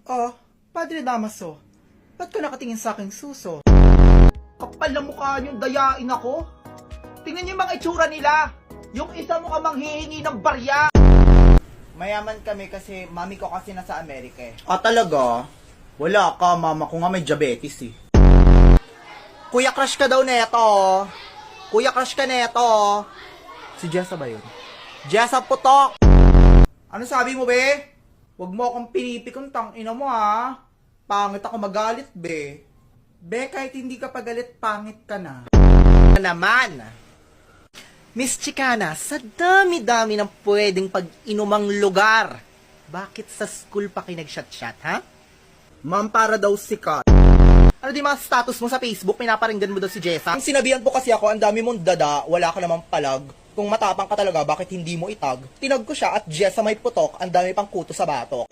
Oh, Padre Damaso, ba't ka nakatingin sa aking suso? Kapal na mukha niyong dayain ako. Tingnan niyo yung mga itsura nila. Yung isa mo ka manghihingi ng barya. Mayaman kami kasi mami ko kasi nasa Amerika eh. Ah, talaga? Wala ka, mama ko nga may diabetes eh. Kuya crush ka daw neto. Kuya crush ka neto. Si Jessa ba yun? Jessa Putok! Ano sabi mo, be? Huwag mo akong pinipikon, tangina mo ha. Pangit ako magalit, be. Be, kahit hindi ka pagalit, pangit ka na. Naman! Miss Chicana, sa dami-dami ng pwedeng pag-inumang lugar, bakit sa school pa kayo nag-shot-shot, ha? Ma'am, para daw sikat. Ano di mga status mo sa Facebook, pinaparinggan mo daw si Jessa? Ang sinabihan po kasi ako, ang dami mong dada, wala ka namang palag. Kung matapang ka talaga, bakit hindi mo itag? Tinag ko siya at Jessa may putok, ang dami pang kuto sa batok.